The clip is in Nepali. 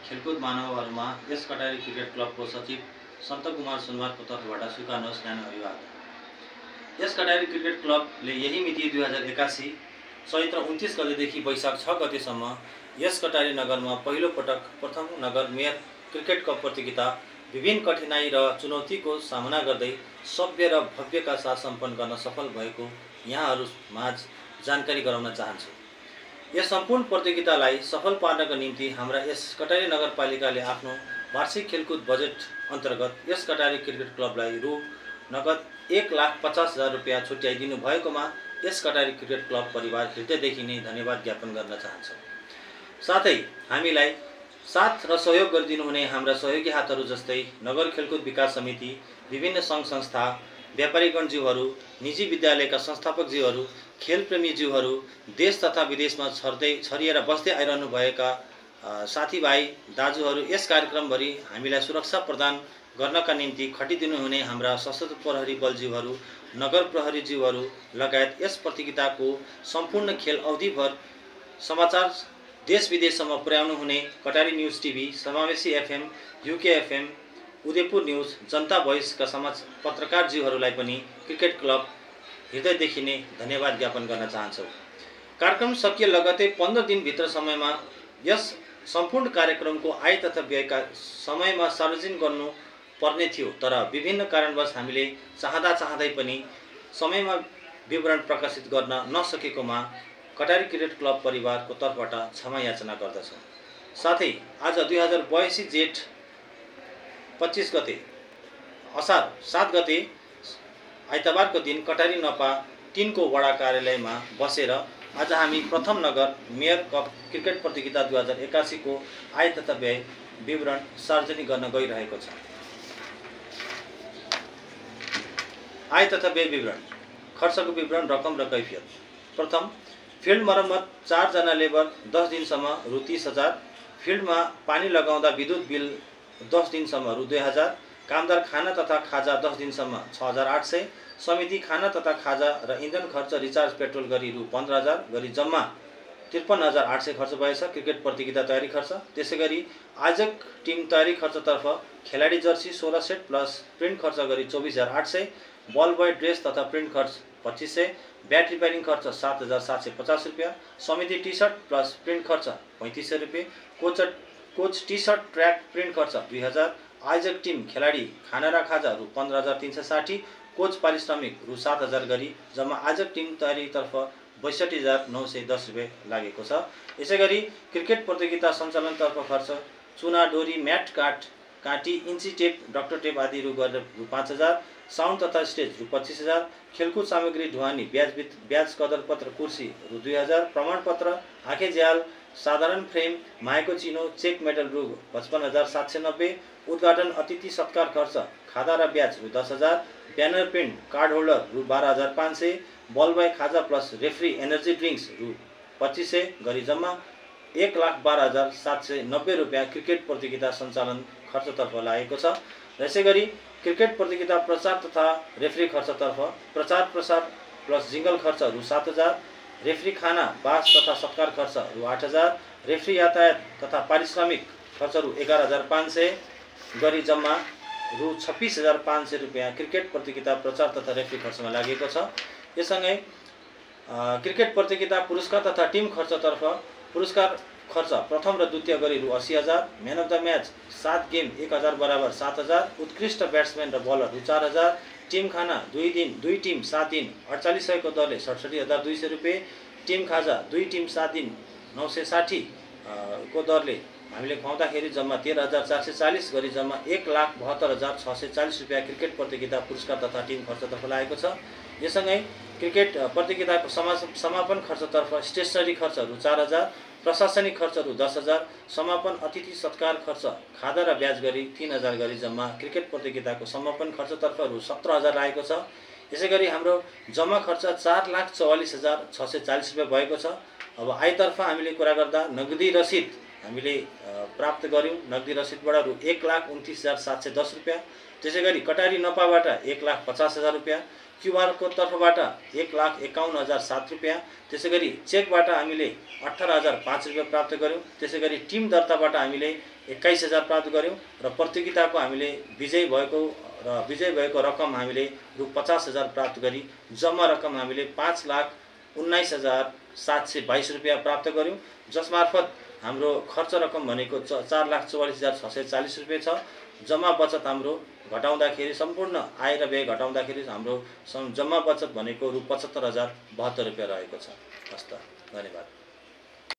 खेलकुद मानवहरूमा यस कटारी क्रिकेट क्लबको सचिव सन्त कुमार सुनवारको तर्फबाट स्वीकार्नुहोस् न्यानो अभिवादन। यस कटारी क्रिकेट क्लबले यही मिति 2081 चैत्र 29 गतेदेखि वैशाख 6 गतेसम्म यस कटारी नगरमा पहिलो पटक प्रथम नगर मेयर क्रिकेट कप प्रतियोगिता विभिन्न कठिनाई र चुनौतीको सामना गर्दै सभ्य र भव्यका साथ सम्पन्न गर्न सफल भएको यहाँहरू माझ जानकारी गराउन चाहन्छु। यस सम्पूर्ण प्रतियोगितालाई सफल पार्नका निम्ति हाम्रा यस कटारी नगरपालिकाले आफ्नो वार्षिक खेलकुद बजेट अन्तर्गत यस कटारी क्रिकेट क्लबलाई नगद 1,50,000 रुपियाँ छुट्याइदिनु भएकोमा यस कटारी क्रिकेट क्लब परिवार हृदयदेखि नै धन्यवाद ज्ञापन गर्न चाहन्छु। साथै हामीलाई साथ र सहयोग गरिदिनु हुने हाम्रा सहयोगी हातहरू जस्तै नगर खेलकुद विकास समिति, विभिन्न सङ्घ संस्था, व्यापारीगण जीवहरू, निजी विद्यालयका संस्थापक जीवहरू, खेलप्रेमी जीवहरू, देश तथा विदेशमा छरिएर बस्दै आइरहनु भएका साथीभाइ दाजुहरू, यस कार्यक्रमभरि हामीलाई सुरक्षा प्रदान गर्नका निम्ति खटिदिनु हुने हाम्रा सशस्त्र प्रहरी बल जीवहरू, नगर प्रहरी जीवहरू लगायत यस प्रतियोगिताको सम्पूर्ण खेल अवधिभर समाचार देश विदेशसम्म पुर्याउनु हुने कटारी न्युज टिभी, समावेशी FM, UK FM, Udaipur news, जनता भोइसका समाज पत्रकार जीवहरूलाई पनि क्रिकेट क्लब हृदयदेखि नै धन्यवाद ज्ञापन गर्न चाहन्छौँ। कार्यक्रम सकिए लगतै 15 दिनभित्र समयमा यस सम्पूर्ण कार्यक्रमको आय तथा व्ययका समयमा सार्वजनिक गर्नु पर्ने थियो, तर विभिन्न कारणवश हामीले चाहँदै पनि समयमा विवरण प्रकाशित गर्न नसकेकोमा कटारी क्रिकेट क्लब परिवारको तर्फबाट क्षमा याचना गर्दछौँ। साथै आज 2082 जेठ 25 गते असार 7 गते आइतबारको दिन कटारी नपा 3 को वडा कार्यालयमा बसेर आज हामी प्रथम नगर मेयर कप क्रिकेट प्रतियोगिता 2081 को आय तथा व्यय विवरण सार्वजनिक गर्न गइरहेको छ। आय तथा व्यय विवरण, खर्चको विवरण, रकम र कैफियत। प्रथम, फिल्ड मरम्मत 4 जना लेबर 10 दिनसम्म रु 30,000, फिल्डमा पानी लगाउँदा विद्युत बिल 10 दिनसम्म रु 2,000, कामदार खाना तथा खाजा 10 दिनसम्म 6,800, समिति खाना तथा खाजा र इन्धन खर्च रिचार्ज पेट्रोल गरी रु 15,000 गरी जम्मा 53,800 खर्च भएछ। क्रिकेट प्रतियोगिता तयारी खर्च, त्यसैगरी आयोजक टिम तयारी खर्चतर्फ खेलाडी जर्सी 16 सेट प्लस प्रिन्ट खर्च गरी 24,800, बल बॉय ड्रेस तथा प्रिन्ट खर्च 2500, ब्याट रिपेयरिङ खर्च 7,750 रुपियाँ, समिति टी सर्ट प्लस प्रिन्ट खर्च 3500 रुपियाँ, coach T shirt track print खर्च 2000, आयोजक टिम खेलाडी खाना र खाजा रु 15,360, कोच पारिश्रमिक रु 7,000 गरी जम्मा आयोजक टिम तयारीतर्फ 62,910 रुपियाँ लागेको छ। यसैगरी क्रिकेट प्रतियोगिता सञ्चालनतर्फ खर्च चुना, डोरी, म्याट, काटी, इन्ची टेप, डक्टर टेप आदि रु गरेर रु 5,000, साउन्ड तथा स्टेज रु 25,000, खेलकुद सामग्री ढुवानी, ब्याज कदरपत्र, कुर्सी रु 2,000, प्रमाणपत्र, आँखे झ्याल, साधारण फ्रेम, माएको चिनो, चेक मेडल रु 55,790, उद्घाटन अतिथि सत्कार खर्च, खादा र ब्याज रु 10,000, ब्यानर प्रिन्ट, कार्ड होल्डर रु 12,500, बल बॉय खाजा प्लस रेफ्री एनर्जी ड्रिङ्क्स रु 2500 गरी जम्मा 1,12,790 रुपियाँ क्रिकेट प्रतियोगिता सञ्चालन खर्चतर्फ लागेको छ। यसैगरी क्रिकेट प्रतियोगिता प्रचार तथा रेफ्री खर्चतर्फ प्रचार प्रसार प्लस जिङ्गल खर्च रु 7,000, रेफ्री खाना, बास तथा सत्कार खर्च रु 8,000, रेफ्री यातायात तथा पारिश्रमिक खर्च रु 11,500 गरी जम्मा रु 26,500 रुपियाँ क्रिकेट प्रतियोगिता प्रचार तथा रेफ्री खर्चमा लागेको छ। यससँगै क्रिकेट प्रतियोगिता पुरस्कार तथा टिम खर्चतर्फ पुरस्कार खर्च प्रथम र द्वितीय गरी रु 80,000, man of the match 7 game 1,000 बराबर 7,000, उत्कृष्ट ब्याट्सम्यान र बलर रु 4,000, टिम खाना 2 टिम 7 दिन 4800 को दरले 67,200 रुपियाँ, टिम खाजा 2 टिम 7 दिन 960 को दरले हामीले खुवाउँदाखेरि जम्मा 13,440 गरी जम्मा 1,72,640 रुपियाँ क्रिकेट प्रतियोगिता पुरस्कार तथा टिम खर्चतर्फ लागेको छ। यससँगै क्रिकेट प्रतियोगिताको समापन खर्चतर्फ स्टेसनरी खर्च रु 4,000, प्रशासनिक खर्च रु 10,000, समापन अतिथि सत्कार खर्च, खादा र ब्याज गरी 3,000 गरी जम्मा क्रिकेट प्रतियोगिताको समापन खर्चतर्फ रु 17,000 लागेको छ। यसैगरी हाम्रो जम्मा खर्च 4,44,640 रुपियाँ भएको छ। अब आयतर्फ हामीले कुरा गर्दा नगदी रसिद हामीले प्राप्त गर्यौं। नगदी रसिदबाट रु 1,29,710 रुपियाँ, त्यसैगरी कटारी नपाबाट 1,50,000 रुपियाँ, क्युआरको तर्फबाट 1,51,007 रुपैयाँ, त्यसै गरी चेकबाट हामीले 18,005 रुपैयाँ प्राप्त गऱ्यौँ। त्यसै गरी टिम दर्ताबाट हामीले 21,000 प्राप्त गऱ्यौँ र प्रतियोगिताको हामीले विजयी भएको रकम हामीले रु 50,000 प्राप्त गरी जम्मा रकम हामीले 5,19,722 रुपैयाँ प्राप्त गऱ्यौँ, जसमार्फत हाम्रो खर्च रकम भनेको 4,44,640 रुपैयाँ छ। जम्मा बचत हाम्रो घटाउँदाखेरि सम्पूर्ण आय र व्यय घटाउँदाखेरि हाम्रो जम्मा बचत भनेको रु 75,072 रुपैयाँ रहेको छ। हस्त, धन्यवाद।